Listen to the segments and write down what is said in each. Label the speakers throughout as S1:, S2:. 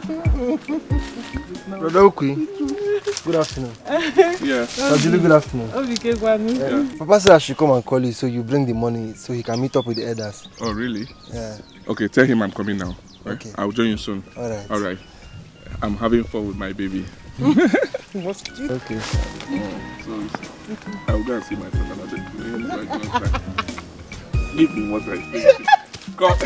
S1: Brother Okwi, good afternoon.
S2: Yeah.
S1: Good afternoon.
S2: Yeah.
S1: Papa said I should come and call you so you bring the money so he can meet up with the elders.
S2: Oh, really?
S1: Yeah.
S2: Okay, tell him I'm coming now. Right?
S1: Okay.
S2: I'll join you soon.
S1: Alright.
S2: Alright. I'm having fun with my baby.
S1: Okay.
S2: So, I'll go and see my brother. Give me what I say. Come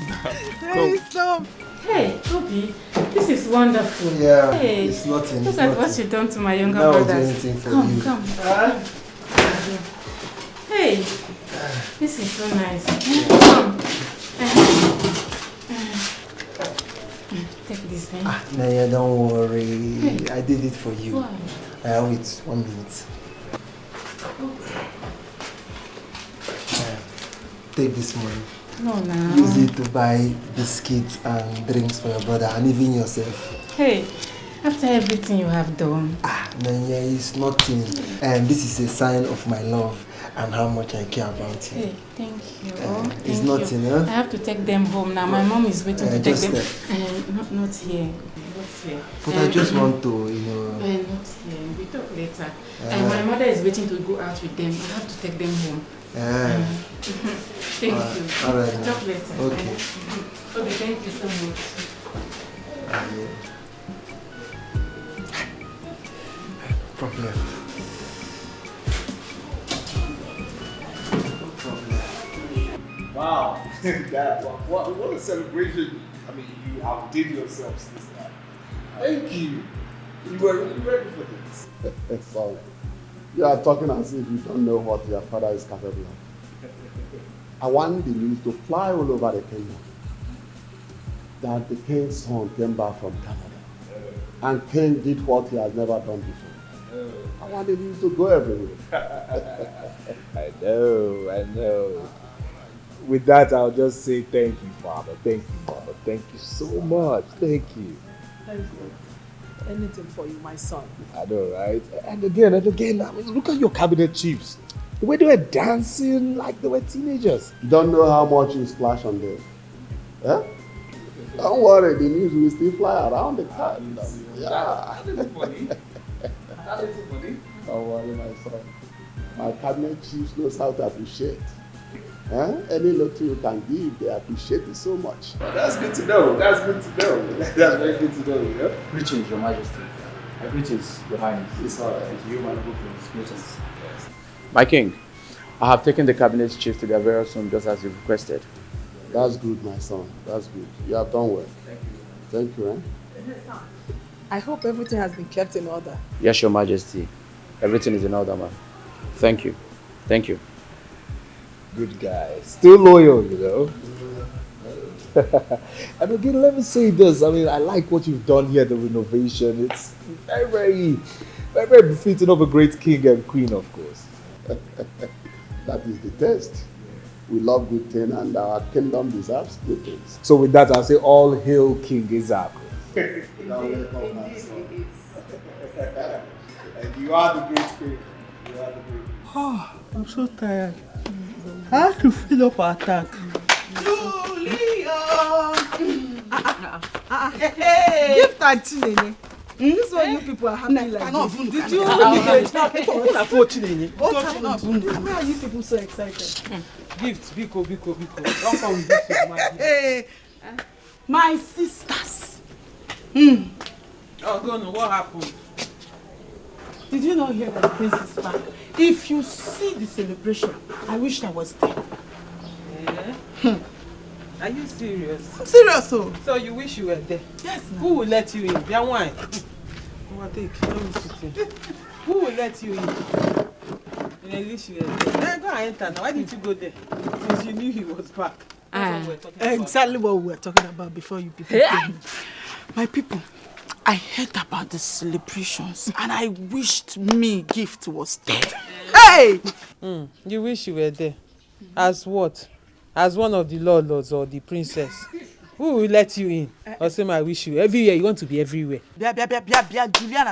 S2: now. Come.
S3: Stop.
S4: Hey, Toby, this is wonderful.
S1: Yeah,
S4: hey,
S1: it's nothing.
S4: Look at what you've done to my younger
S1: I'll do
S4: brothers.
S1: anything for
S4: Come,
S1: you.
S4: come. Hey, this is so nice. Come. Take this thing.
S1: Naya, don't worry. Hey. I did it for you.
S4: Why?
S1: Wait 1 minute. Take this money.
S4: No, no.
S1: Use it to buy biscuits and drinks for your brother and even yourself.
S4: Hey, after everything you have done.
S1: Nanya, it's nothing. This is a sign of my love and how much I care about you.
S4: Hey, thank you.
S1: It's nothing, huh?
S4: I have to take them home now. My mom is waiting to take them. Not here.
S1: But I just want to,
S4: not here. We talk later. My mother is waiting to go out with them. I have to take them home. Thank you.
S1: All right.
S4: Talk later.
S1: Okay.
S4: Okay, thank you so much.
S1: Problem.
S5: Wow. Dad, what a celebration. I mean, you outdid yourselves this time. Thank you. You were really ready for this.
S6: Sorry. You are talking as if you don't know what your father is capable of. I want the news to fly all over the kingdom that the king's son came back from Canada and King did what he has never done before. I want the news to go everywhere.
S5: I know. With that, I'll just say thank you, Father. Thank you, Father. Thank you so much. Thank you.
S3: Thank you. Anything for you, my son.
S5: I know, right? And again, I mean, look at your cabinet chiefs. The way they were dancing like they were teenagers.
S6: You don't know how much you splash on them. Eh? Don't worry, the news will still fly around the kingdom. Yeah. Don't worry, my son. My cabinet chiefs knows how to appreciate. Any little you can give, they appreciate it so much.
S5: Well, that's good to know. That's very good to know, yeah?
S7: Greetings, Your Majesty. Greetings, Your Highness.
S5: It's all right.
S7: You, my noble prince. Greetings. My king, I have taken the cabinet chief to their various home just as you've requested.
S6: That's good, my son. That's good. You have done well. Thank you,
S3: I hope everything has been kept in order.
S7: Yes, Your Majesty. Everything is in order, man. Thank you. Thank you.
S5: Good guy. Still loyal, you know. And again, let me say this. I mean, I like what you've done here, the renovation. It's very befitting of a great king and queen, of course.
S6: That is the test. We love good things and our kingdom deserves good things.
S5: So with that, I'll say all hail King Isaac.
S6: And you are the great king. You are the great.
S8: Oh, I'm so tired. I have to fill up our tank.
S3: Give that to Nene. This is why you people are happy like this. Did you why are you people so excited?
S8: Gift, Biko. Don't come with this with my gift.
S3: Hey, my sisters.
S8: Oh, go on, what happened?
S3: Did you not hear that the prince is back? If you see the celebration, I wish I was there.
S8: Are you serious?
S3: I'm serious, oh.
S8: So you wish you were there?
S3: Yes.
S8: Who will let you in? Your wine. Take. Let me sit in. Who will let you in? In at least you were there. Then go and enter now. Why didn't you go there? Since you knew he was back. That's what we're talking about.
S3: Exactly what we were talking about before you people came. My people, I heard about the celebrations and I wished me gift was there. Hey!
S8: You wish you were there. As what? As one of the lords or the princess? Who will let you in? Or say, I wish you. Everywhere, you want to be everywhere.
S3: Juliana,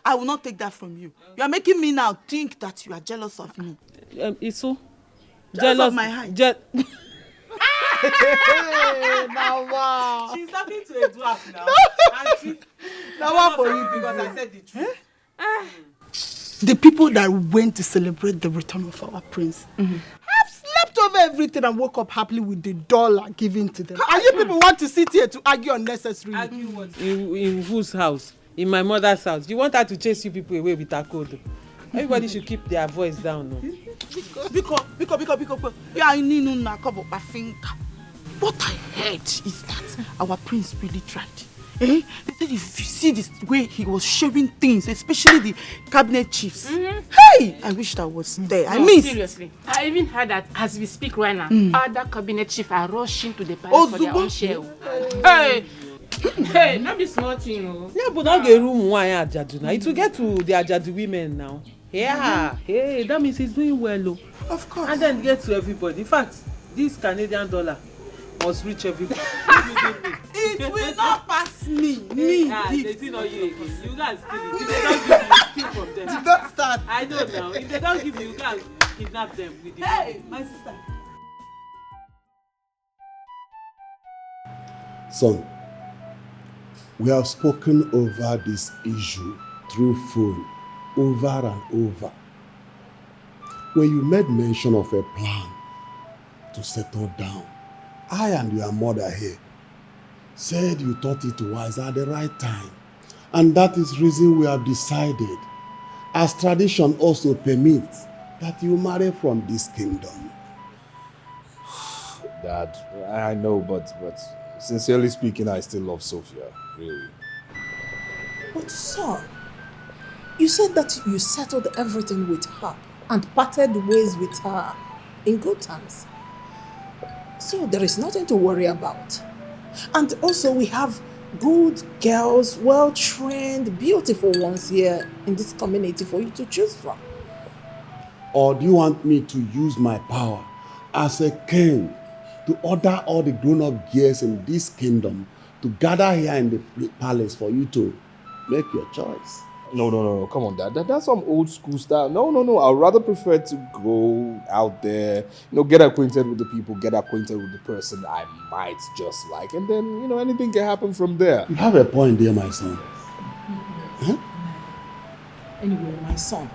S3: I will not take that from you. You are making me now think that you are jealous of me.
S8: Isu?
S3: Jealous of my height.
S8: Hey, now wow.
S3: She's talking to a dwarf now.
S8: Auntie,
S3: Now what for you?
S8: because I said the truth.
S3: The people that went to celebrate the return of our prince have slept over everything and woke up happily with the dollar given to them. And you people want to sit here to argue unnecessarily.
S8: Argue what? In whose house? In my mother's house. You want her to chase you people away with her code? Everybody should keep their voice down. No?
S3: Because yeah, I need to cover my finger. What I heard is that our prince really tried. They said if you see this way he was sharing things, especially the cabinet chiefs. Hey, I wish that was there. I missed.
S4: Seriously, I even heard that as we speak right now, other cabinet chiefs are rushing to the palace for their own share. Hey, not be small thing, oh.
S8: Yeah, but don't get room one Ajadu now. It will get to the Ajadu women now. Yeah, hey, that means he's doing well, oh.
S3: Of course.
S8: And then get to everybody. In fact, this Canadian dollar must reach everybody.
S3: It will not pass me.
S8: They still not you. You guys steal it. If they don't give you, steal from them.
S3: Don't start.
S8: I know now. If they don't give you guys kidnap them with the
S3: Hey, my sister.
S6: Son, we have spoken over this issue through phone over and over. When you made mention of a plan to settle down, I and your mother here said you thought it wise at the right time. And that is reason we have decided, as tradition also permits, that you marry from this kingdom.
S5: Dad, I know, but sincerely speaking, I still love Sophia, really.
S9: But son, you said that you settled everything with her and parted ways with her in good terms. So there is nothing to worry about. And also we have good girls, well-trained, beautiful ones here in this community for you to choose from.
S6: Or do you want me to use my power as a king to order all the grown-up girls in this kingdom to gather here in the palace for you to make your choice?
S5: No. Come on, Dad. That's some old school style. No. I'd rather prefer to go out there, get acquainted with the people, get acquainted with the person I might just like, and then, anything can happen from there.
S6: You have a point there, my son. Huh?
S9: Anyway, my son,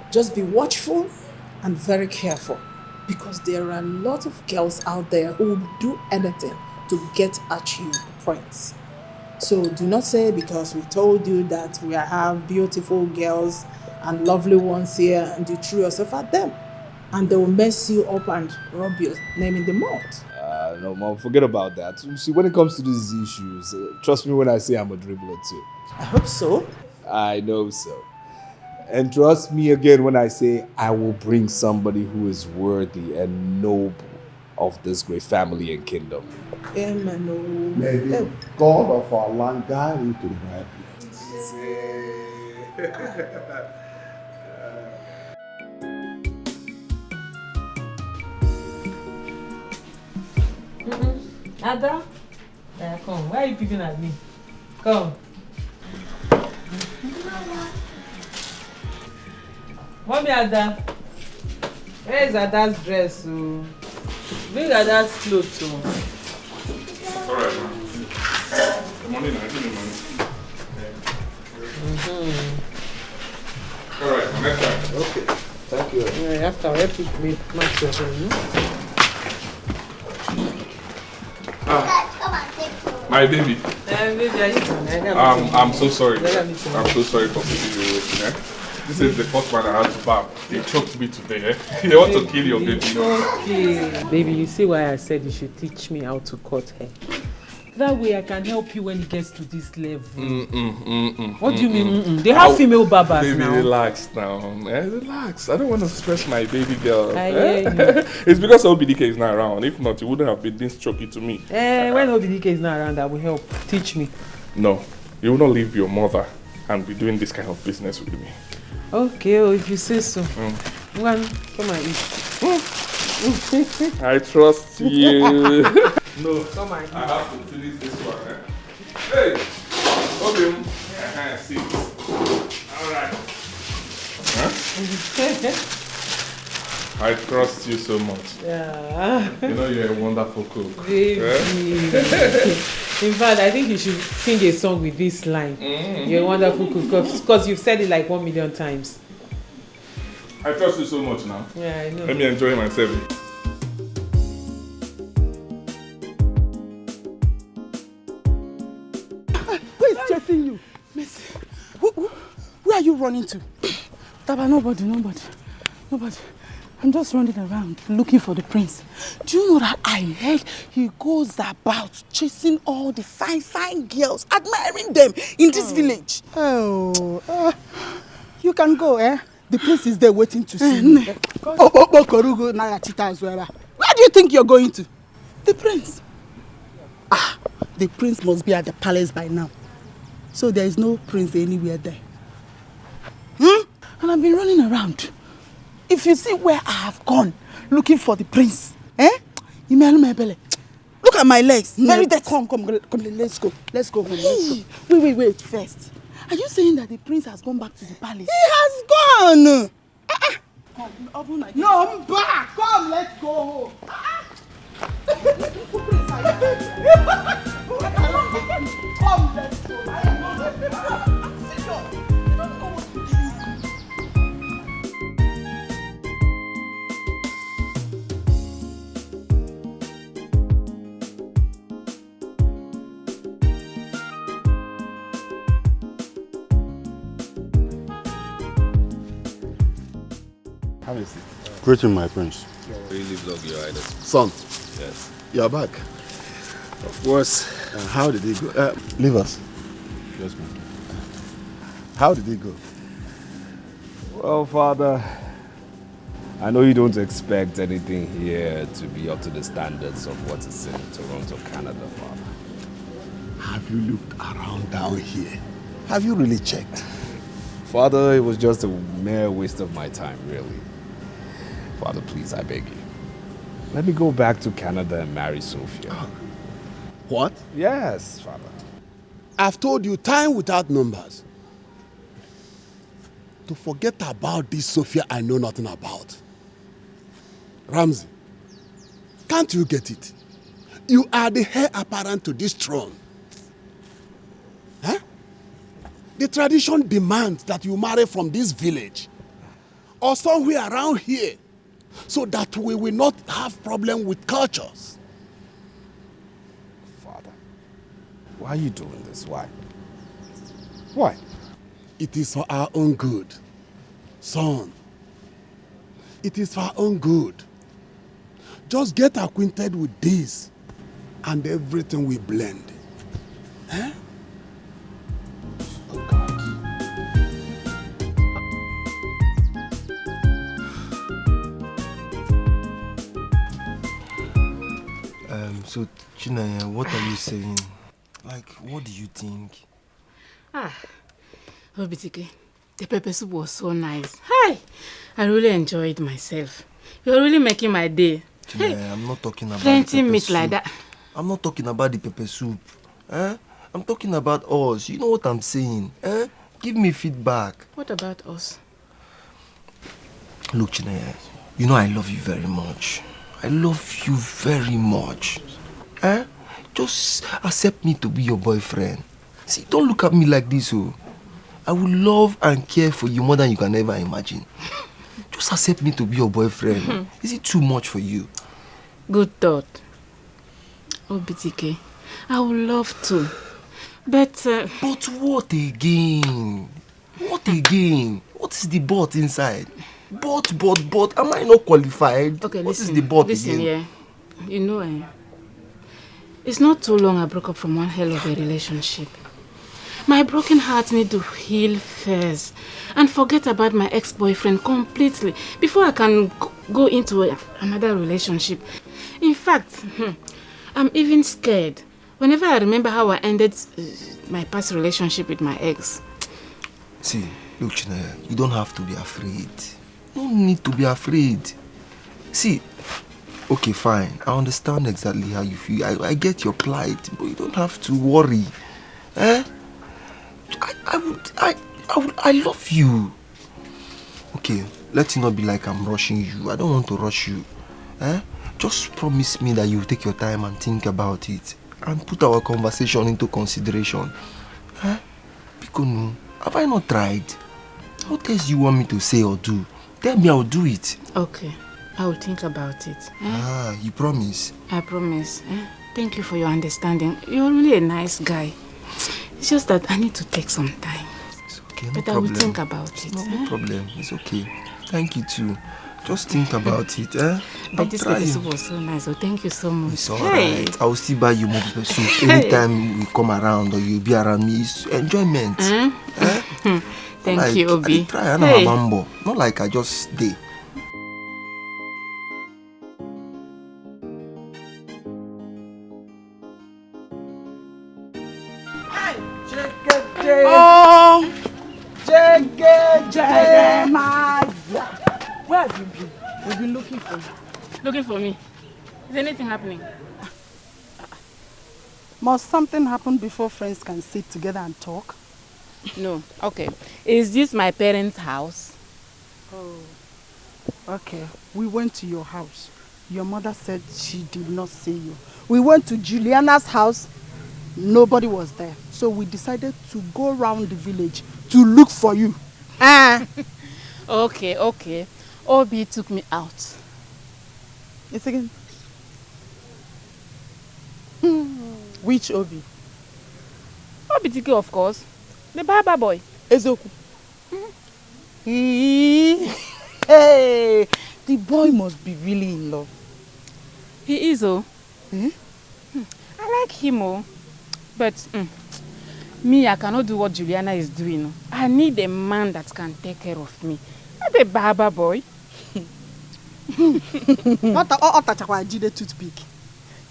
S9: just be watchful and very careful, because there are a lot of girls out there who will do anything to get at you, Prince. So do not say because we told you that we have beautiful girls and lovely ones here and you threw yourself at them. And they will mess you up and rub your name in the mouth.
S5: No, Mom, forget about that. See, when it comes to these issues, trust me when I say I'm a dribbler too.
S9: I hope so.
S5: I know so. And trust me again when I say I will bring somebody who is worthy and noble of this great family and kingdom.
S9: Amen.
S6: May the God of our land guide you to the right place.
S8: Ada? Come. Why are you picking at me? Come. Mommy, Ada. Where is Ada's dress? Bring Ada's clothes.
S2: Alright, man. The money now, give me money. Alright, next time.
S6: Okay, thank you.
S8: Yeah, after I help you match your hair,
S2: My baby. I'm so sorry.
S8: I'm
S2: I'm so sorry for keeping you waiting. This is the first man I had to bath. They choked me today. They want to kill your baby.
S8: Okay. Baby, you see why I said you should teach me how to cut hair? That way I can help you when it gets to this level. What do you mean? They have female barbers
S2: baby,
S8: now.
S2: Baby, relax now. Relax. I don't want to stress my baby girl.
S8: It's
S2: because OBDK is not around. If not, you wouldn't have been this choky to me.
S8: When OBDK is not around, I will help. Teach me.
S2: No, you will not leave your mother and be doing this kind of business with me.
S8: Okay, if you say so. One, come and eat.
S2: I trust you. No,
S8: come on.
S2: I have to finish this one. Hey, Obim. Sit. All right. I trust you so much.
S8: Yeah.
S2: You know you're a wonderful cook.
S8: Baby. In fact, I think you should sing a song with this line. You're a wonderful cook, because you've said it like 1 million times.
S2: I trust you so much now.
S8: Yeah, I know.
S2: Let me enjoy myself.
S3: Who is chasing you? Mercy. Where are you running to? Taba, nobody. I'm just running around looking for the prince. Do you know that I heard he goes about chasing all the fine girls, admiring them in this village?
S10: You can go, eh? The prince is there waiting to see you. Where
S3: do you think you're going to?
S10: The prince. The prince must be at the palace by now. So there is no prince anywhere there.
S3: And I've been running around. If you see where I have gone looking for the prince, look at my legs. Very dirty.
S10: Come, let's go. Let's go.
S3: Wait. First, are you saying that the prince has gone back to the palace?
S10: He has gone.
S3: No, I'm back. Come, let's go home. Come, let's go. I'm serious. You don't know what to do.
S6: Have a seat. Greeting, my prince.
S11: Really vlog your highness.
S6: Son.
S11: Yes.
S6: You're back.
S11: Of course.
S6: How did it go? Leave us.
S11: Yes, ma'am.
S6: How did it go?
S5: Well, Father, I know you don't expect anything here to be up to the standards of what is in Toronto, Canada, Father.
S6: Have you looked around down here? Have you really checked?
S5: Father, it was just a mere waste of my time, really. Father, please, I beg you. Let me go back to Canada and marry Sophia.
S6: What?
S5: Yes, Father.
S6: I've told you time without numbers to forget about this Sophia I know nothing about. Ramsey, can't you get it? You are the heir apparent to this throne. Huh? The tradition demands that you marry from this village or somewhere around here so that we will not have problem with cultures.
S5: Father, why are you doing this? Why? Why?
S6: It is for our own good. Son, it is for our own good. Just get acquainted with this and everything will blend. Huh?
S1: So, Chinaya, what are you saying? Like, what do you think?
S4: Obitike, the pepper soup was so nice. Hi! I really enjoyed myself. You're really making my day.
S1: Chinaya, I'm not talking about
S4: plenty meat like that.
S1: I'm not talking about the pepper soup. I'm talking about us. You know what I'm saying? Give me feedback.
S4: What about us?
S1: Look, Chinaya, you know I love you very much. I love you very much. Just accept me to be your boyfriend. See, don't look at me like this, oh. I will love and care for you more than you can ever imagine. Just accept me to be your boyfriend. Is it too much for you?
S4: Good thought. Oh, BTK, I would love to. But
S1: what again? What again? What is the but inside? But, am I not qualified?
S4: Okay,
S1: what
S4: listen,
S1: is the but
S4: listen,
S1: again?
S4: Yeah. You know, it's not too long I broke up from one hell of a relationship. My broken heart needs to heal first and forget about my ex-boyfriend completely before I can go into another relationship. In fact, I'm even scared whenever I remember how I ended my past relationship with my ex.
S1: See, look, Chinaya, you don't have to be afraid. You don't need to be afraid. See, okay, fine. I understand exactly how you feel. I get your plight, but you don't have to worry. I love you. Okay, let it not be like I'm rushing you. I don't want to rush you. Just promise me that you will take your time and think about it. and put our conversation into consideration. Huh? Because no, have I not tried? What else you want me to say or do? Tell me, I'll do it.
S4: Okay, I will think about it.
S1: Ah, you promise?
S4: I promise. Thank you for your understanding. You're really a nice guy. It's just that I need to take some time.
S1: It's okay, no
S4: but
S1: problem.
S4: I will think about it.
S1: No problem, it's okay. Thank you too. Just think about it, eh?
S4: But this episode was so nice, so thank you so much.
S1: It's alright. I will still buy you more pepper soup. Anytime we come around or you'll be around me, it's enjoyment. Eh?
S4: Thank
S1: like,
S4: you, Obi.
S1: I try and have a bambo. Not like I just stay.
S3: Oh, Jeremiah. Where have you been? We've been looking for you.
S4: Looking for me? Is anything happening?
S10: Must something happen before friends can sit together and talk?
S4: No. Okay. Is this my parents' house?
S10: Oh. Okay. We went to your house. Your mother said she did not see you. We went to Juliana's house. Nobody was there. So we decided to go around the village to look for you.
S4: Okay. Obi took me out.
S10: It's again. Which Obi?
S4: Obi Tiki, of course. The barber boy.
S10: Ezoku. Hey, the boy must be really in love.
S4: He is, oh. I like him, oh. But me, I cannot do what Juliana is doing. I need a man that can take care of me. Not a barber boy.
S10: Toothpick.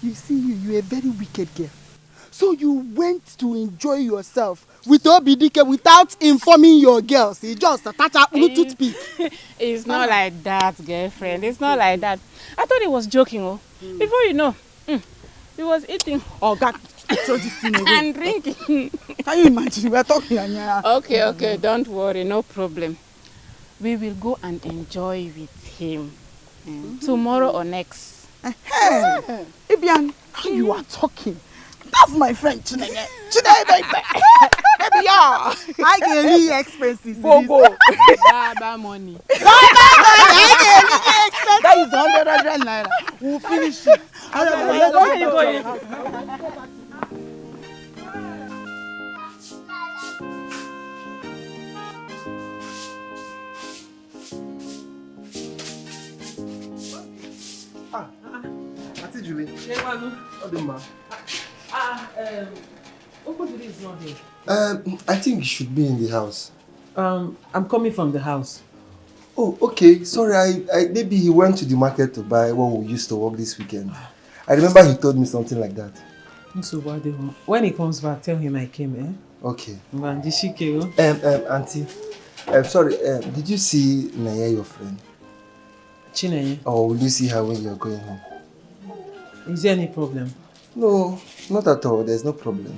S10: You see, you're a very wicked girl. So you went to enjoy yourself with Obidike without informing your girls. He just attached a toothpick.
S4: It's not like that, girlfriend. It's not like that. I thought he was joking, oh. Before you know, he was eating.
S10: Oh, God. Throw this thing away.
S4: And drinking.
S10: Can you imagine? We're talking.
S4: Okay, don't worry, no problem. We will go and enjoy with him tomorrow or next.
S10: Hey, Ibian, you are talking. That's my friend Chineye. Chineye, baby. Baby, yeah. I get really expenses. Go.
S4: Baba money.
S10: That is 100 naira. We'll finish it.
S1: Auntie Julie.
S8: Okudiri is not here.
S1: I think he should be in the house.
S8: I'm coming from the house.
S1: Oh, okay. Sorry, I maybe he went to the market to buy what we used to work this weekend. I remember he told me something like that.
S8: When he comes back, tell him I came, eh?
S1: Okay.
S8: Auntie.
S1: Sorry, did you see Naya, your friend?
S8: Chineye.
S1: Or will you see her when you're going home?
S8: Is there any problem?
S1: No, not at all. There's no problem.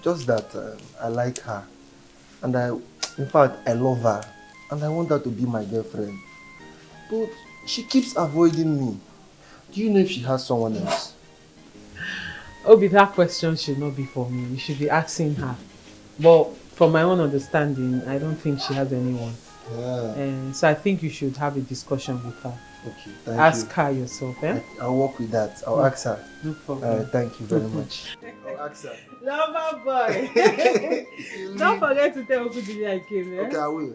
S1: Just that I like her. And in fact, I love her. And I want her to be my girlfriend. But she keeps avoiding me. Do you know if she has someone else?
S8: Obi, that question should not be for me. You should be asking her. But from my own understanding, I don't think she has anyone.
S1: Yeah.
S8: So I think you should have a discussion with her.
S1: Okay,
S8: ask her yourself, eh?
S1: I'll work with that. I'll ask her.
S8: No problem.
S1: Thank you very much. I'll ask her.
S8: Lover boy. Don't forget to tell Okudili I came, eh?
S1: Okay, I will.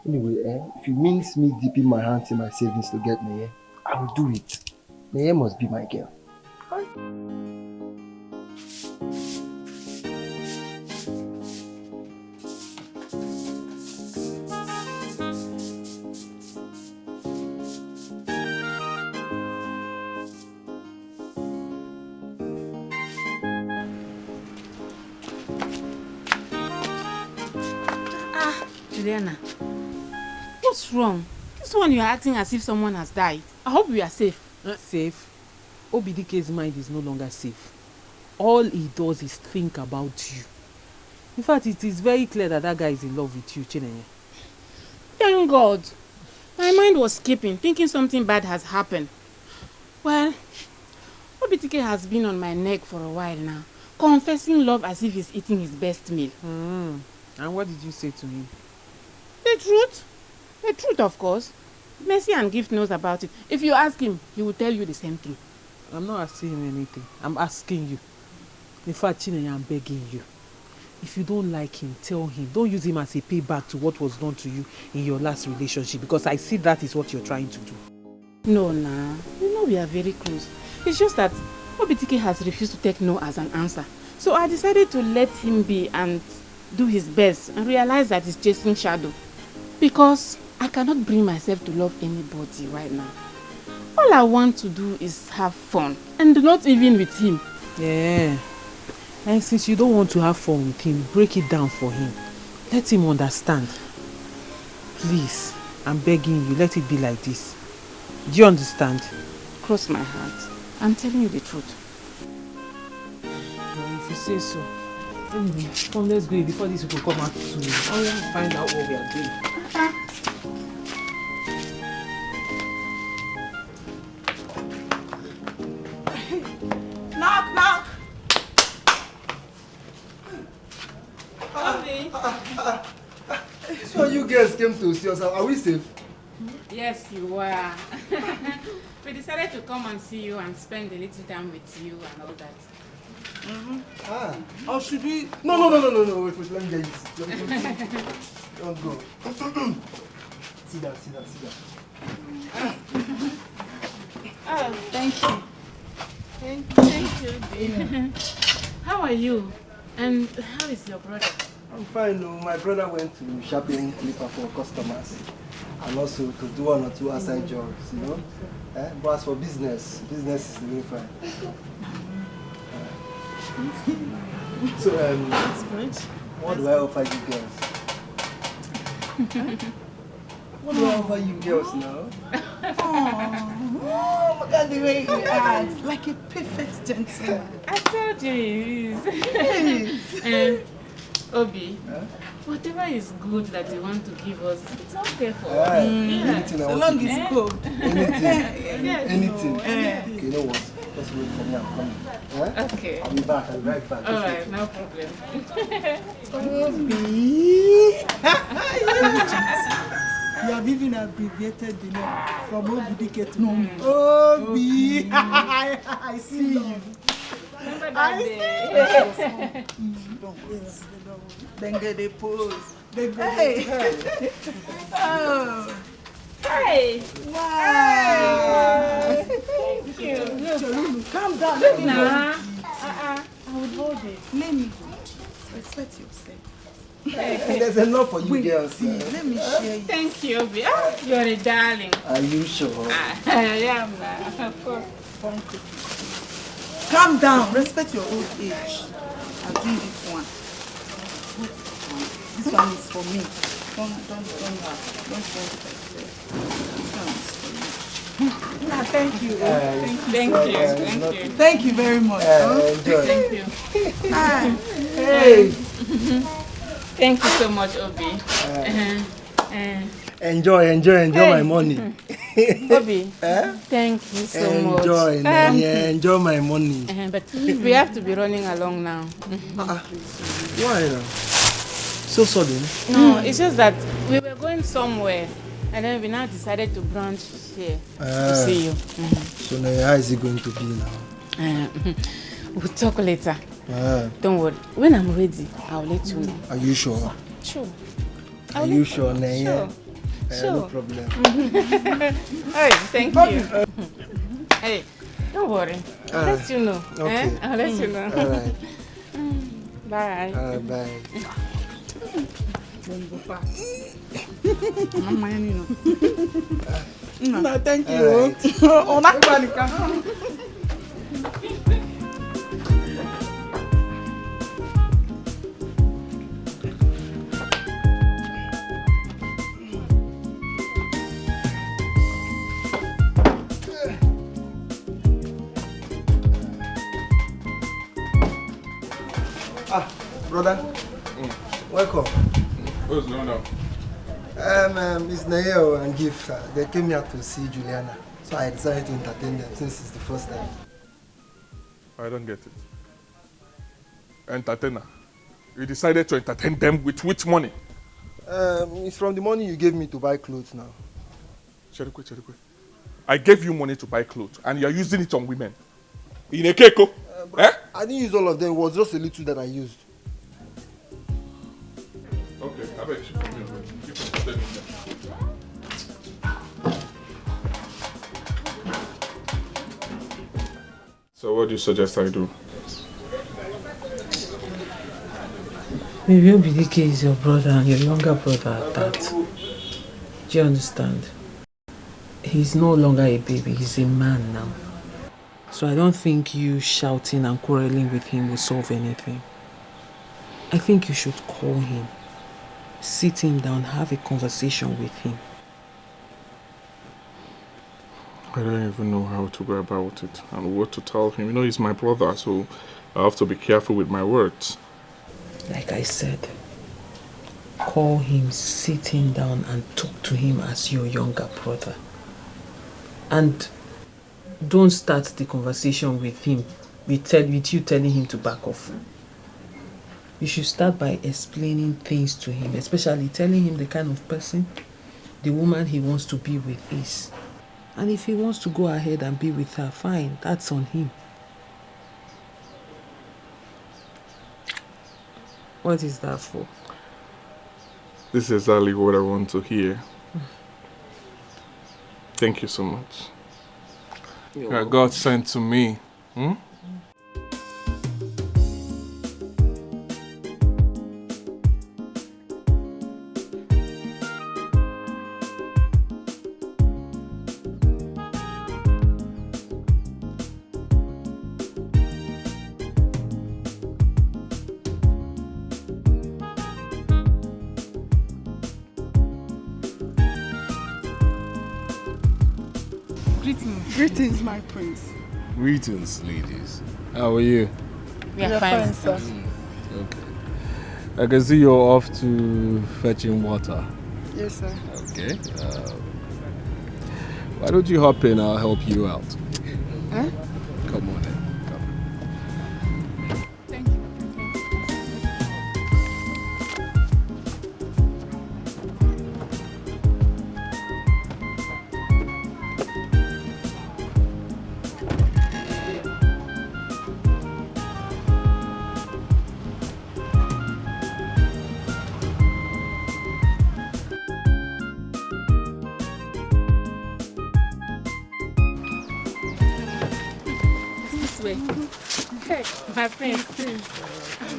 S1: Anyway, if it means me dipping my hands in my savings to get Neye, I will do it. Neye must be my girl.
S4: Juliana, what's wrong? This one you're acting as if someone has died. I hope we are safe.
S8: Safe? Obidike's mind is no longer safe. All he does is think about you. In fact, it is very clear that that guy is in love with you, Chineye.
S4: Thank God. My mind was skipping, thinking something bad has happened. Well, Obitike has been on my neck for a while now, confessing love as if he's eating his best meal.
S8: And what did you say to him?
S4: The truth. The truth, of course. Mercy and Gift knows about it. If you ask him, he will tell you the same thing.
S8: I'm not asking him anything. I'm asking you. In fact, Chinenye, I'm begging you. If you don't like him, tell him. Don't use him as a payback to what was done to you in your last relationship, because I see that is what you're trying to do.
S4: No, nah. You know we are very close. It's just that Obitike has refused to take no as an answer. So I decided to let him be and do his best and realize that he's chasing shadow. Because I cannot bring myself to love anybody right now. All I want to do is have fun, and not even with him.
S8: Yeah. And since you don't want to have fun with him, break it down for him. Let him understand. Please, I'm begging you, let it be like this. Do you understand?
S4: Cross my heart. I'm telling you the truth.
S8: Well, if you say so. Anyway, come, let's go before these people come out to find out what we are doing.
S3: Knock, knock.
S1: So you guys came to see us. Are we safe?
S4: Yes, you are. We decided to come and see you and spend a little time with you and all that.
S3: Or should we?
S1: No. Wait, let me get this. Don't go. Sit down.
S4: Oh, thank you. Thank you, dear. How are you? And how is your brother?
S1: I'm fine. No, my brother went to shopping clipper for customers and also to do 1 or 2 outside jobs, you know. But as for business is doing fine. So,
S3: That's good.
S1: What do I offer you girls? What do I offer you girls now?
S3: Oh, look at the way he acts, like a perfect gentleman.
S4: I told you he is. Obi, whatever is good that you want to give us, it's okay for us.
S1: Anything
S3: So long as it's good.
S1: Anything. Okay, you know what? Just wait for me, I'm coming.
S4: Okay.
S1: I'll be back, I'll be right back.
S4: Alright, no problem.
S3: You have even abbreviated the name from Obidike to Obi. I see you. I see. Then get a pose. Hey. Oh.
S4: Hey.
S3: Wow.
S4: Thank you.
S3: Calm down. Let me
S4: Nah.
S3: I
S4: will hold it.
S3: Let me hold it. Respect yourself.
S1: There's enough for you girls.
S3: See, let me share you.
S4: Thank you, Obi. You're a darling.
S1: Are you sure?
S4: I am, of course.
S3: Thank you. Calm down. Respect your old age. I'll do this one. This one is for me. Don't This one is for you. Thank you. Thank you. Thank you very much.
S1: Enjoy.
S4: Thank you.
S1: Hey.
S4: Thank you so much, Obi.
S1: Enjoy my money.
S4: Obi, thank you so much.
S1: Enjoy my money.
S4: But we have to be running along now.
S1: Why now? So sudden?
S4: No, it's just that we were going somewhere and then we now decided to branch here to see you.
S1: So now how is it going to be now?
S4: We'll talk later. Don't worry. When I'm ready, I'll let you know.
S1: Are you sure?
S4: Sure.
S1: Are you sure, Naya?
S4: Sure.
S1: No problem.
S4: Hey, thank you. Hey, don't worry. I'll let you know.
S1: Okay.
S4: I'll let you know.
S1: All right.
S4: Bye.
S1: Bye.
S3: No, thank you. Oh, not
S1: Brother, welcome.
S2: What's going on?
S1: It's Nayo and Gift. They came here to see Juliana. So I decided to entertain them since it's the first time.
S2: I don't get it. Entertainer. You decided to entertain them with which money?
S1: It's from the money you gave me to buy clothes now.
S2: Cherikwe. I gave you money to buy clothes and you're using it on women. In a keiko?
S1: I didn't use all of them. It was just a little that I used.
S2: Okay, I bet you from here. You can put them in there. So what do you suggest I do?
S8: Maybe Obidike is your brother and your younger brother at that. Do you understand? He's no longer a baby, he's a man now. So I don't think you shouting and quarreling with him will solve anything. I think you should call him, sit him down, have a conversation with him.
S2: I don't even know how to go about it and what to tell him. You know, he's my brother, so I have to be careful with my words.
S8: Like I said, call him, sit him down and talk to him as your younger brother. And don't start the conversation with him, with you telling him to back off. You should start by explaining things to him, especially telling him the kind of person the woman he wants to be with is. And if he wants to go ahead and be with her, fine, that's on him. What is that for?
S2: This is exactly what I want to hear. Thank you so much. God sent to me.
S10: Greetings, my prince.
S5: Greetings, ladies. How are you?
S4: We are fine, sir.
S5: Okay. I can see you're off to fetching water.
S10: Yes, sir.
S5: Okay. Why don't you hop in? I'll help you out.
S10: Huh?
S5: Come on in.
S10: Thank you.
S4: Hey, my friend.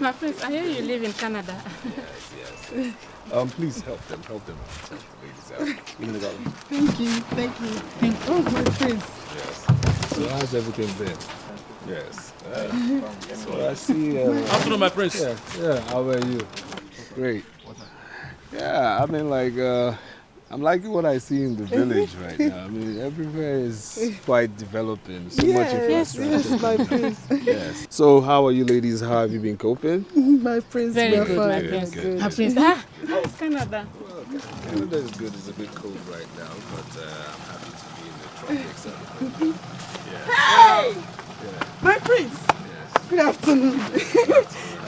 S4: My friends, I hear you live in Canada.
S5: Yes. Please help them out. Ladies out.
S10: Thank you. Oh, my prince.
S5: Yes. So how's everything been? Yes. So I see.
S11: Afternoon, my prince.
S5: Yeah. How are you? Great. Yeah. I mean, I'm liking what I see in the village right now. I mean, everywhere is quite developing. So much infrastructure.
S10: Yes, my prince.
S5: Yes. So, how are you ladies? How have you been coping?
S10: My prince,
S4: Very good, my
S10: fine.
S4: prince.
S5: Good.
S4: My prince. How is Canada?
S5: Well, Canada is good. It's a bit cold right now, but I'm happy to be in the tropics.
S10: Hey!
S5: Yeah.
S10: My prince.
S5: Yes.
S10: Good afternoon.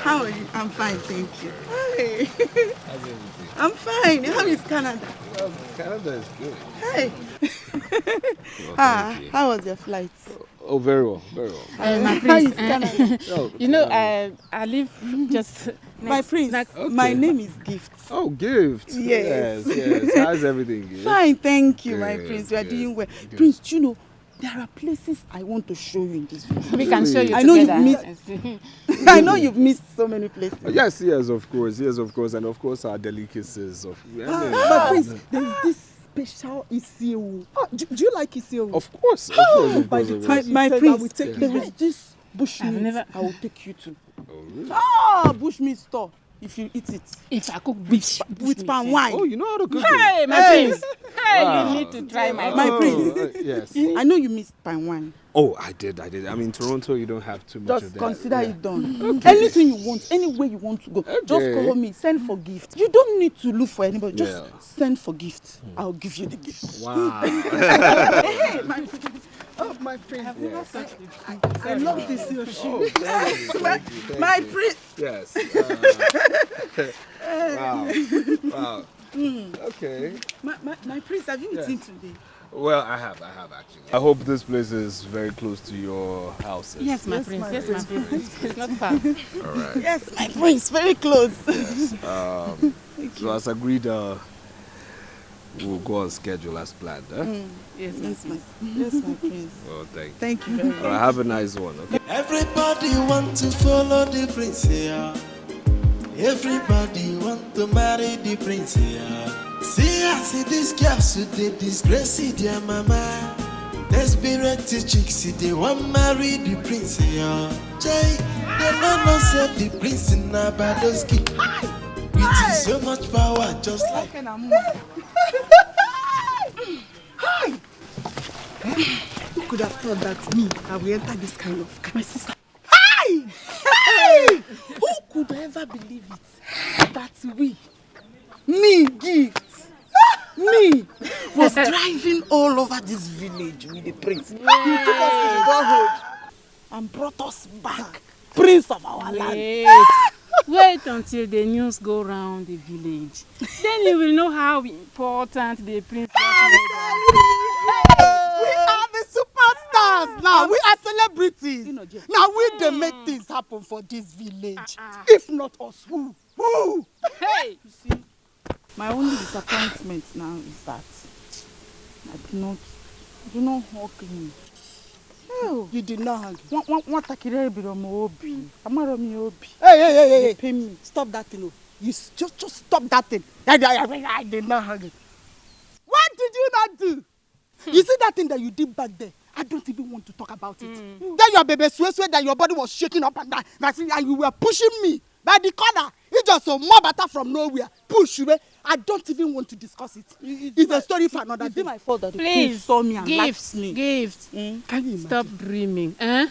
S10: How are you? I'm fine, thank you. Hey.
S5: How's everything?
S10: I'm fine. How is Canada?
S5: Well, Canada is good.
S10: Hey.
S5: Well,
S10: how was your flight?
S5: Oh, very well.
S4: My
S10: How
S4: prince.
S10: is Canada?
S5: Oh,
S4: You know, I live just
S10: My prince,
S5: Okay.
S10: my name is Gift.
S5: Oh, Gift.
S10: Yes.
S5: Yes. How's everything, Gift?
S10: Fine, thank you, my
S5: Good,
S10: prince. You are
S5: good,
S10: doing well.
S5: good.
S10: Prince, do you know, there are places I want to show you in this video.
S4: we can show you
S10: I know
S4: together.
S10: you've I know you've missed so many places.
S5: Yes, of course, and of course our delicacies of.
S10: But Prince, there's this special ICO. Do you like ICO?
S5: Of course.
S10: By the time my prince, there is this bushmeat
S4: never-
S10: I will take you to.
S5: Oh, really?
S10: Bushmeat store.
S3: if you eat it.
S4: If I cook
S3: with palm wine.
S11: Oh, you know how to cook
S4: Hey,
S11: it.
S4: my prince. Hey,
S11: Wow.
S4: you need to try my
S3: prince.
S11: Yes.
S3: I know you missed palm wine.
S11: Oh, I did. I mean, in Toronto, you don't have too much
S3: Just
S11: of that.
S3: consider it done.
S11: Okay.
S3: Anything you want, anywhere you want to go, just call me. Send for gift. You don't need to look for anybody. Just send for gift. I'll give you the gift.
S11: Wow.
S3: Hey, my prince. I love this your shoe. My prince.
S11: Yes. Wow. Okay.
S3: My prince, have you eaten today?
S11: Well, I have actually. I hope this place is very close to your house.
S4: Yes, my prince. Yes, my prince. It's not far.
S11: All right.
S3: Yes, my prince, very close.
S11: Yes. So as agreed, we'll go on schedule as planned.
S3: Yes, my prince.
S11: Well,
S3: thank you very much.
S11: All right, have a nice one. Okay.
S12: Everybody want to follow the prince here. Everybody want to marry the prince here. See, I see these girls who they disgrace their mama. Desperate chicks, they want marry the prince here. Jay, they don't know say the prince in Nabadoski. With so much power, just like
S3: Hi! Who could have thought that me, I will enter this kind of car? My sister. Hi! Hey! Who could ever believe it? That me, Gift, me, was driving all over this village with the prince. He took us to the neighborhood and brought us back, prince of our land.
S4: Wait until the news go round the village. Then you will know how important the prince is.
S3: We are the superstars now. We are celebrities. Now we they make things happen for this village. If not us, who? Who?
S4: Hey!
S3: You see, my only disappointment now is that I did not hug him. Oh, you did not hug him. Hey. Pay me. Stop that thing. You just stop that thing. I did not hug him. What did you not do? You see that thing that you did back there? I don't even want to talk about it. Then your baby swear that your body was shaking up and down. And you were pushing me by the corner. It's just a more butter from nowhere. Push you. I don't even want to discuss it. It's a story for another day. It's my fault that the prince saw me and laughed me.
S4: Gift.
S3: Can you imagine?
S4: Stop dreaming. Eh?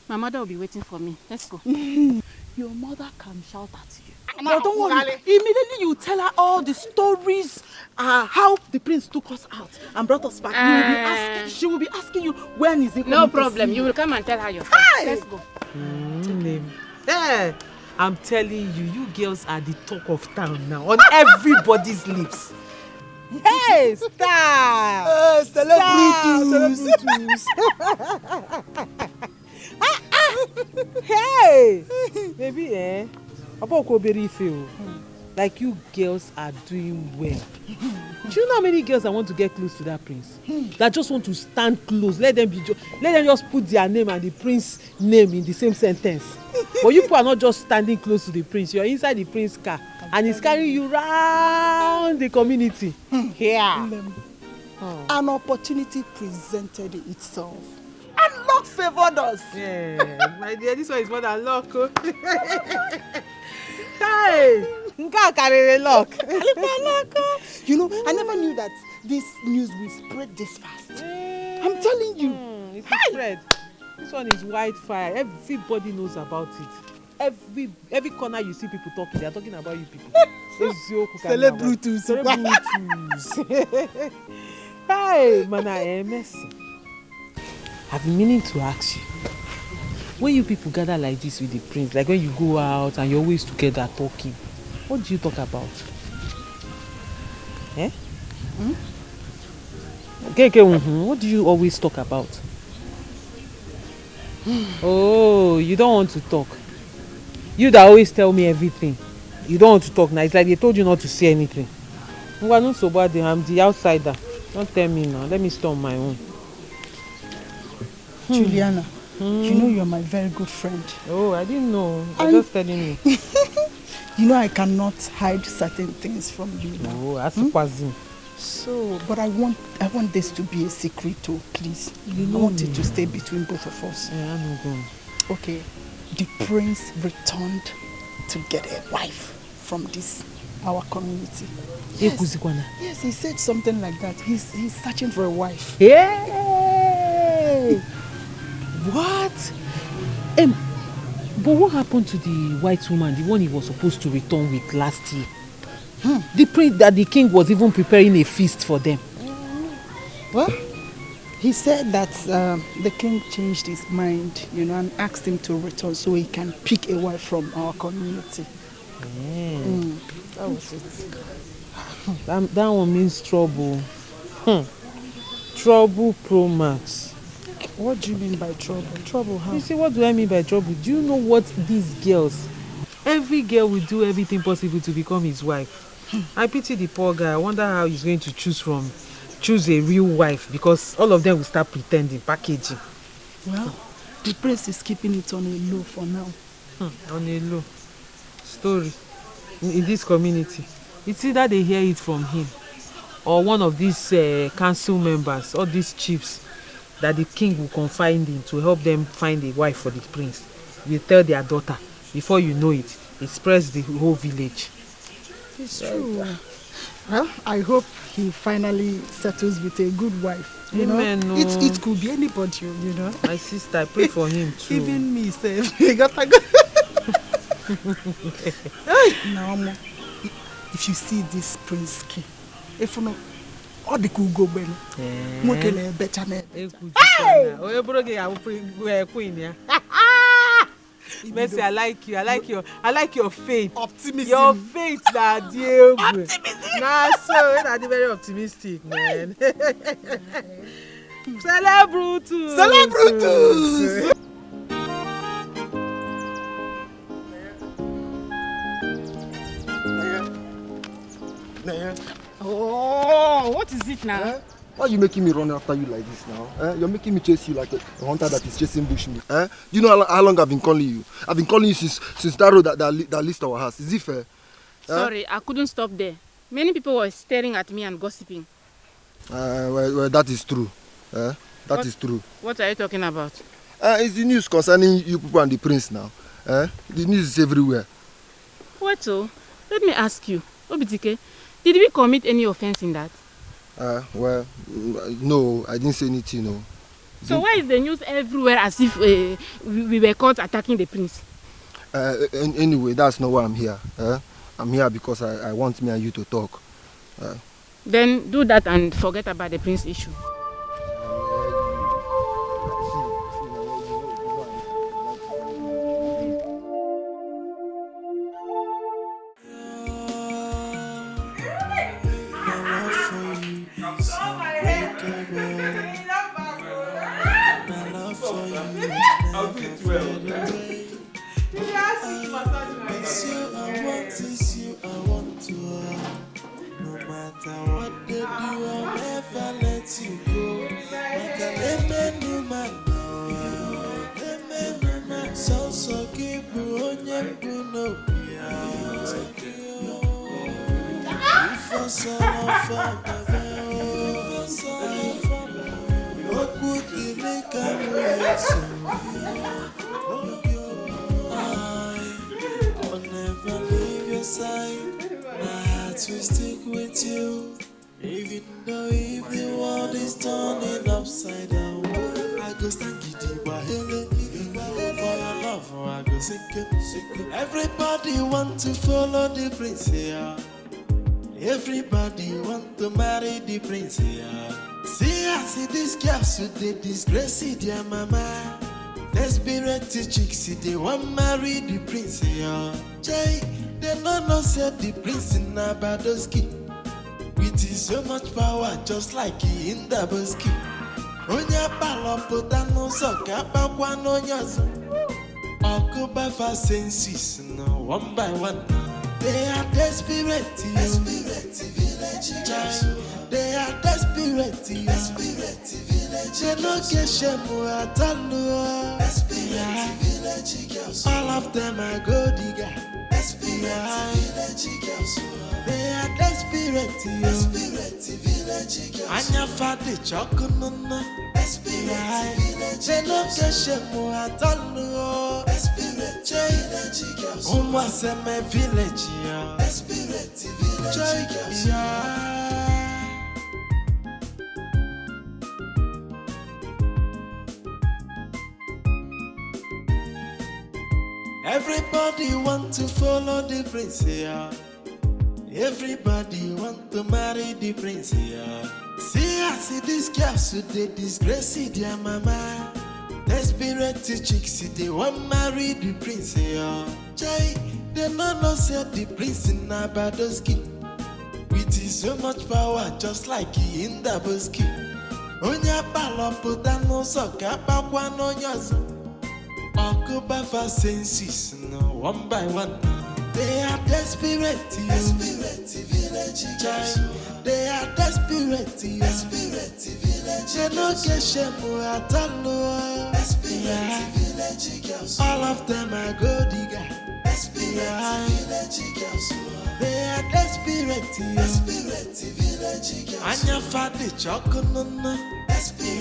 S4: My mother will be waiting for me. Let's go.
S3: Your mother can shout at you. No, don't worry. Immediately you tell her all the stories, how the prince took us out and brought us back. She will be asking you when is it coming.
S4: No problem. You will come and tell her yourself.
S3: Hi.
S4: Let's go.
S8: Hey, I'm telling you, you girls are the talk of town now, on everybody's lips. Hey, star!
S3: Celebrities!
S8: Hey! Baby, like you girls are doing well. Do you know how many girls that want to get close to that prince? That just want to stand close. Let them just put their name and the prince's name in the same sentence. But you people are not just standing close to the prince. You're inside the prince's car and he's carrying you round the community. Here.
S3: An opportunity presented itself. And luck favored us.
S8: Yeah, my dear, this one is more than luck. Oh. Hey! Luck.
S3: You know, I never knew that this news will spread this fast. I'm telling you.
S8: It's a spread. This one is wildfire. Everybody knows about it. Every corner you see people talking, they are talking about you people.
S3: Celebrities.
S8: Hey, Mana MS. I've been meaning to ask you. When you people gather like this with the prince, like when you go out and you're always together talking, what do you talk about? Eh? Okay, what do you always talk about? Oh, you don't want to talk. You that always tell me everything. You don't want to talk now. It's like they told you not to say anything. I'm the outsider. Don't tell me now. Let me stay on my own.
S3: Juliana, you know you're my very good friend.
S8: Oh, I didn't know. You're just telling me.
S3: You know I cannot hide certain things from you now.
S8: Oh, that's surprising.
S3: So, but I want this to be a secret too, please. I want it to stay between both of us.
S8: Yeah, I'm going.
S3: Okay. The prince returned to get a wife
S10: from this, our community.
S8: Yes.
S10: Yes, he said something like that. He's searching for a wife.
S8: Hey! What? But what happened to the white woman, the one he was supposed to return with last year? The prince that the king was even preparing a feast for them.
S10: Well, he said that the king changed his mind, and asked him to return so he can pick a wife from our community. That was it.
S8: That one means trouble. Trouble pro max.
S10: What do you mean by trouble? Trouble how?
S8: You see, what do I mean by trouble? Do you know what these girls, every girl will do everything possible to become his wife. I pity the poor guy. I wonder how he's going to choose a real wife, because all of them will start pretending, packaging.
S10: Well, the prince is keeping it on a low for now.
S8: On a low. Story. In this community. It's either they hear it from him or one of these council members or these chiefs that the king will confide in to help them find a wife for the prince. They tell their daughter. Before you know it, it spreads the whole village.
S10: It's true. Well, I hope he finally settles with a good wife.
S8: Amen. No.
S10: It could be anybody,
S8: My sister, I pray for him too.
S10: Even me, sir. Now, if you see this prince king, if you know, all the cool go ben.
S8: Mercy, I like you. I like your faith.
S10: Optimism.
S8: Your faith, that dear. Optimism. Nah, so that's very optimistic, man. Celebrutus.
S10: Celebrutus.
S4: Oh, what is it now?
S1: Why are you making me run after you like this now? You're making me chase you like a hunter that is chasing bushmeat. You know how long I've been calling you? I've been calling you since that road that leads our house. Is it fair?
S4: Sorry, I couldn't stop there. Many people were staring at me and gossiping.
S1: Well, that is true. That is true.
S4: What are you talking about?
S1: It's the news concerning you people and the prince now. The news is everywhere.
S4: What so? Let me ask you, Obitike, did we commit any offense in that?
S1: Well, no, I didn't say anything, no.
S4: So why is the news everywhere as if we were caught attacking the prince?
S1: Anyway, that's not why I'm here. I'm here because I want me and you to talk.
S4: Then do that and forget about the prince issue.
S12: Everybody want to follow the prince here. Everybody want to marry the prince here. See, I see these girls who they disgrace their mama. Desperate chicks, they want marry the prince here. Jay, they no said the prince in Nabadoski. With his so much power, just like he in the Boski. Onya palopotano soka pakwano nyazo. Okuba for senses, no, one by one. They are desperate village girls. They are desperate village. They no get shame at all. Desperate village girls. All of them are gold digger. Desperate village girls. They are desperate village girls. Anya fadi chokununa. Desperate village. They no get shame at all. Desperate village. Almost a my village, yeah. Desperate village, yeah. Everybody want to follow the prince, yeah. Everybody want to marry the prince, yeah. See, I see these girls who they disgrace their mama. Desperate chicks, they want marry the prince, yeah. Jay, they no say the prince in Abadoski. With his so much power, just like he in the busky. Onya palopo dano soka pakwa no nyazo. Okuba for senses, no, one by one. They are desperate village guys. They are desperate village. They no get shame at all. Desperate village girls. All of them are gold digger. Desperate village girls. They are desperate village girls. Anya fadi chokununa. Desperate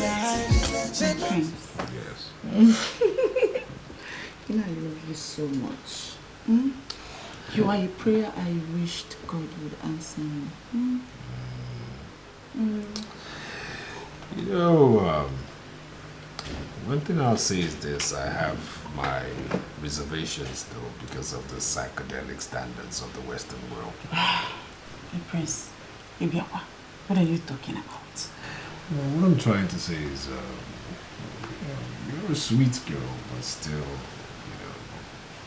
S12: village.
S3: Yes. I love you so much. You are a prayer I wished God would answer me.
S11: You know, one thing I'll say is this: I have my reservations, though, because of the psychedelic standards of the Western world.
S3: Hey, Prince, what are you talking about?
S11: Well, what I'm trying to say is, you're a sweet girl, but still,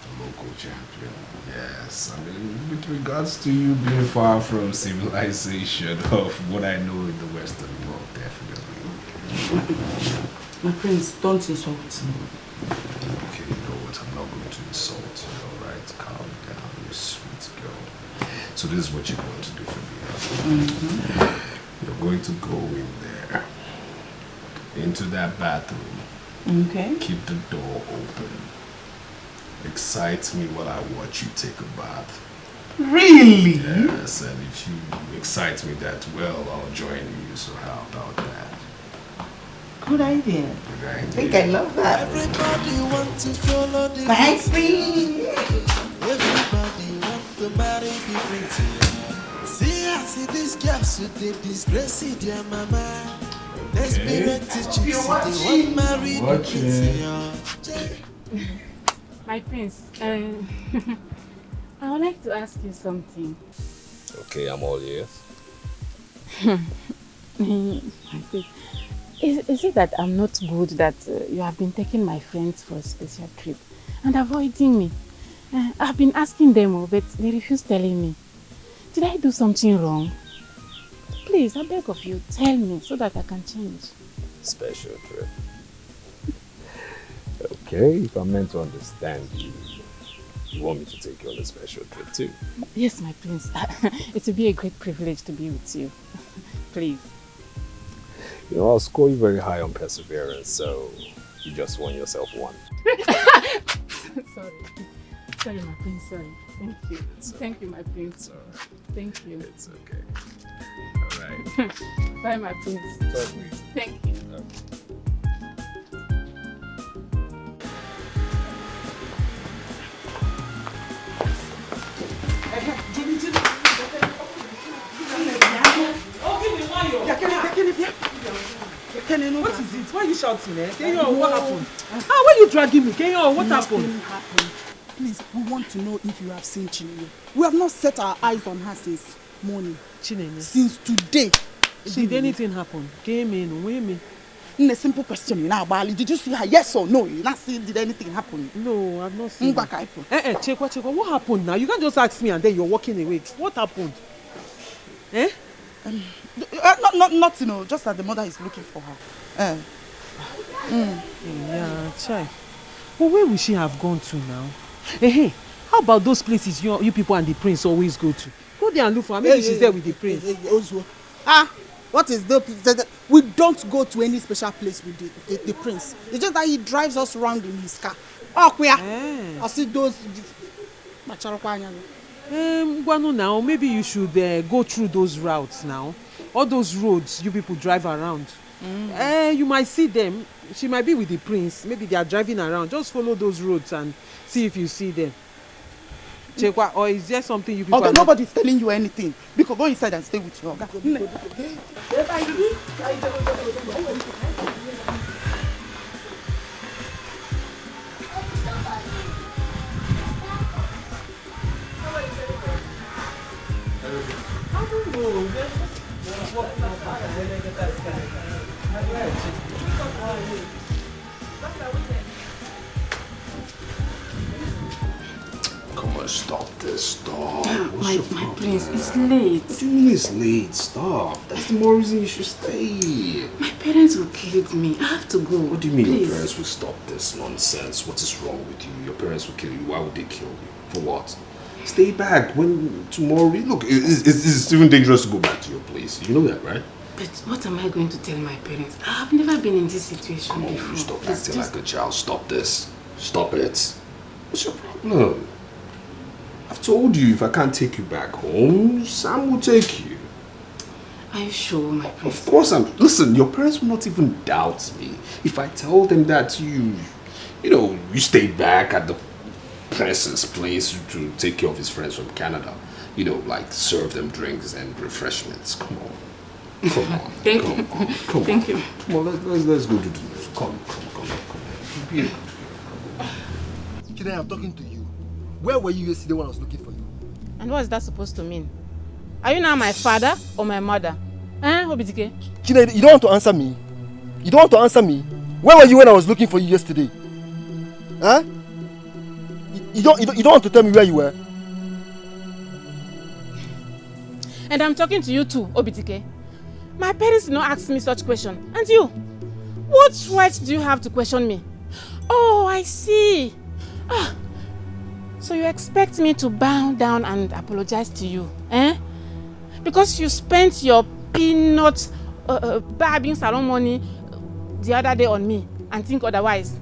S11: a local champion. Yes, I mean, with regards to you being far from civilization of what I know in the Western world, definitely.
S3: My prince, don't insult me.
S11: Okay, you know what? I'm not going to insult you, alright? Calm down, you sweet girl. So this is what you're going to do for me. You're going to go in there, into that bathroom.
S3: Okay.
S11: Keep the door open. Excite me while I watch you take a bath.
S3: Really?
S11: Yes, and if you excite me that well, I'll join you. So how about that?
S3: Good idea.
S11: Good idea.
S3: I think I love that.
S12: Everybody want to follow the
S3: my prince.
S12: Everybody want to marry the prince. See, I see these girls who they disgrace their mama. Desperate chicks, they want marry the prince.
S4: My prince, I would like to ask you something.
S11: Okay, I'm all ears.
S4: Is it that I'm not good that you have been taking my friends for a special trip and avoiding me? I've been asking them, but they refuse telling me. Did I do something wrong? Please, I beg of you, tell me so that I can change.
S11: Special trip. Okay, if I'm meant to understand you, you want me to take you on a special trip too?
S4: Yes, my prince. It would be a great privilege to be with you. Please.
S11: You know, I'll score you very high on perseverance, so you just won yourself one.
S4: Sorry. Sorry, my prince, sorry. Thank you. Thank you, my prince.
S11: Right.
S4: Thank you.
S11: It's okay. Alright.
S4: Bye, my prince.
S11: Talk to you.
S4: Thank you.
S8: What is it? Why are you shouting? Kenyon, what happened? Why are you dragging me? Kenyon, what happened?
S10: Please, we want to know if you have seen Chinenye. We have not set our eyes on her since morning.
S8: Chinenye?
S10: Since today.
S8: Did anything happen? Came in, women.
S10: In a simple question, you know, did you see her? Yes or no? You not see? Did anything happen?
S8: No, I've not seen.
S10: Chekwa.
S8: What happened now? You can't just ask me and then you're walking away. What happened?
S10: Not you know, just that the mother is looking for her.
S8: Yeah, chai. But where will she have gone to now? Hey, how about those places you people and the prince always go to? Go there and look for her. Maybe she's there with the prince.
S10: What is the we don't go to any special place with the prince. It's just that he drives us around in his car. I see those.
S8: Now maybe you should go through those routes now. All those roads you people drive around. You might see them. She might be with the prince. Maybe they are driving around. Just follow those roads and see if you see them. Chekwa, or is there something you people
S3: Okay, nobody's telling you anything. Because go inside and stay with your Oga.
S8: I don't know.
S11: Come on, stop this. Stop.
S4: My prince, it's late.
S11: What do you mean it's late? Stop. That's the more reason you should stay.
S4: My parents will kill me. I have to go.
S11: What do you mean
S4: Please.
S11: your parents will stop this nonsense? What is wrong with you? Your parents will kill you. Why would they kill you? For what? Stay back. When tomorrow... Look, it's even dangerous to go back to your place. You know that, right?
S4: But what am I going to tell my parents? I've never been in this situation
S11: Come on,
S4: before.
S11: you stop
S4: Please,
S11: acting like a child. Stop this. Stop it. What's your problem? I've told you if I can't take you back home, Sam will take you.
S4: Are you sure, my prince?
S11: Of course I'm... Listen, your parents will not even doubt me. If I tell them that you stayed back at the prince's place to take care of his friends from Canada. Like serve them drinks and refreshments. Come on. Come on.
S4: Thank you. Thank you.
S11: Come on, let's go do this. Come.
S1: Today I'm talking to you. Where were you yesterday when I was looking for you?
S4: And what is that supposed to mean? Are you now my father or my mother? Obidike?
S1: Chine, you don't want to answer me? You don't want to answer me? Where were you when I was looking for you yesterday? Huh? You don't want to tell me where you were?
S4: And I'm talking to you too, Obidike. My parents did not ask me such question. And you? What right do you have to question me? Oh, I see. So you expect me to bow down and apologize to you, eh? Because you spent your peanut barbing salon money the other day on me and think otherwise.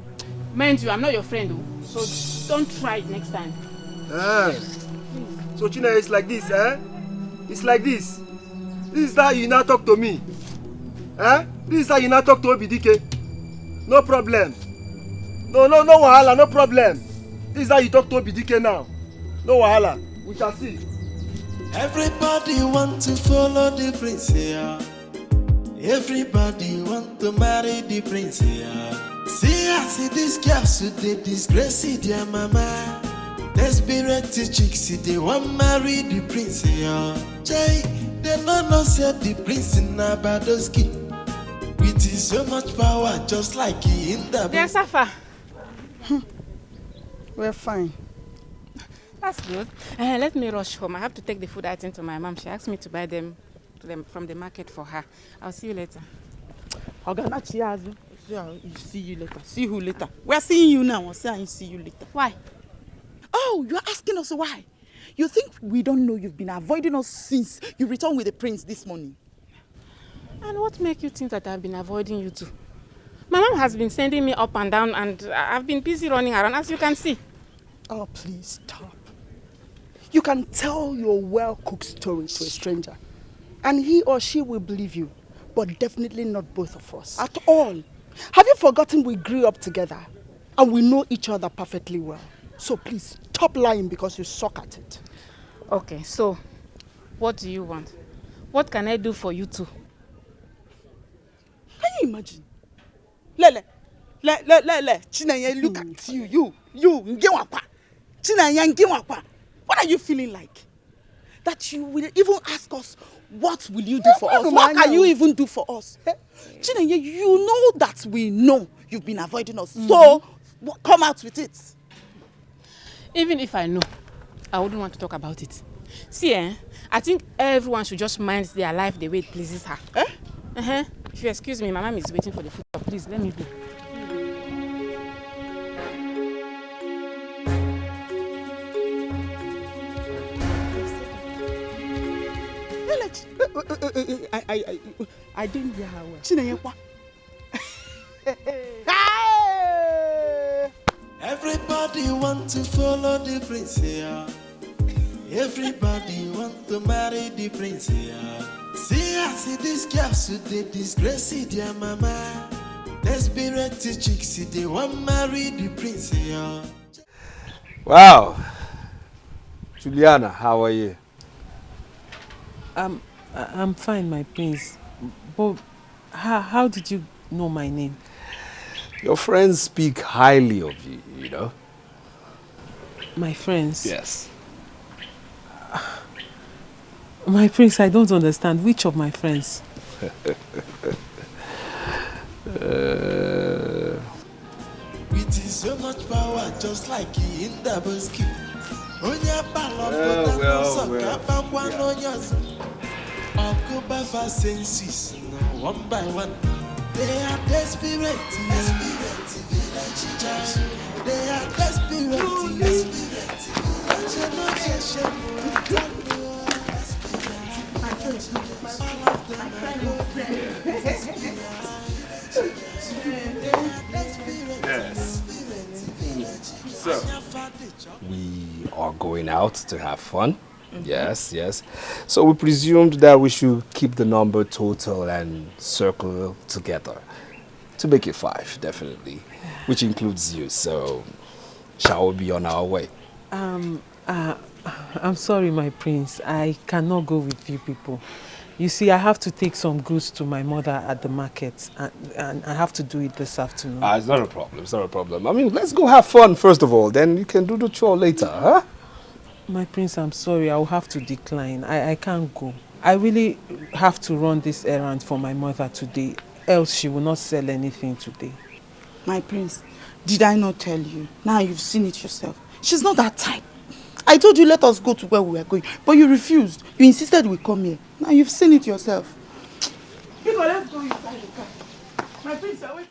S4: Mind you, I'm not your friend, so don't try it next time.
S1: So China, it's like this, eh? It's like this. This is how you now talk to me. Eh? This is how you now talk to Obidike. No problem. No wahala, no problem. This is how you talk to Obidike now. No wahala. We shall see.
S12: Everybody want to follow the prince here. Everybody want to marry the prince here. See this girl, so they disgrace their mama. Desperate chicks, they want marry the prince here. Jay, they no say the prince in Nabadoski. With so much power, just like he in the...
S4: Dear Safa.
S10: We're fine.
S4: That's good. Let me rush home. I have to take the food item to my mom. She asked me to buy them from the market for her. I'll see you later.
S3: See you later. See who later? We're seeing you now. I'll say I see you later.
S4: Why?
S3: Oh, you're asking us why? You think we don't know you've been avoiding us since you returned with the prince this morning?
S4: And what makes you think that I've been avoiding you too? My mom has been sending me up and down and I've been busy running around, as you can see.
S10: Oh, please stop. You can tell your well-cooked story to a stranger and he or she will believe you, but definitely not both of us. At all. Have you forgotten we grew up together and we know each other perfectly well? So please stop lying because you suck at it.
S4: Okay, so what do you want? What can I do for you two?
S3: Can you imagine? Lele, Chinenye, look at you, Ngewakwa. Chinenye, Ngewakwa. What are you feeling like? That you will even ask us, what will you do for us? What can you even do for us? Chinenye, you know that we know you've been avoiding us. So, come out with it.
S4: Even if I know, I wouldn't want to talk about it. See, I think everyone should just mind their life the way it pleases her. If you excuse me, my mom is waiting for the food. Please, let me go.
S3: I didn't hear her well. Chinenye,
S12: everybody want to follow the prince here. Everybody want to marry the prince here. See this girl, so they disgrace their mama. Desperate chicks, they want marry the prince here.
S1: Wow.
S5: Juliana, how are you?
S8: I'm fine, my prince. But how did you know my name?
S5: Your friends speak highly of you, you know?
S8: My friends?
S5: Yes.
S8: My prince, I don't understand. Which of my friends?
S12: With so much power, just like in double ski.
S5: Well.
S12: October senses, one by one. They are desperate. They are
S5: Yes. So, we are going out to have fun. Yes. So we presumed that we should keep the number total and circle together to make it 5, definitely, which includes you. So, shall we be on our way?
S8: I'm sorry, my prince. I cannot go with you people. You see, I have to take some goods to my mother at the market, and I have to do it this afternoon.
S5: It's not a problem. It's not a problem. I mean, let's go have fun first of all. Then you can do the chore later, huh?
S8: My prince, I'm sorry. I will have to decline. I can't go. I really have to run this errand for my mother today, else she will not sell anything today.
S3: My prince, did I not tell you? Now you've seen it yourself. She's not that type. I told you let us go to where we were going, but you refused. You insisted we come here. Now you've seen it yourself. Let's go inside the car. My prince, you're waiting.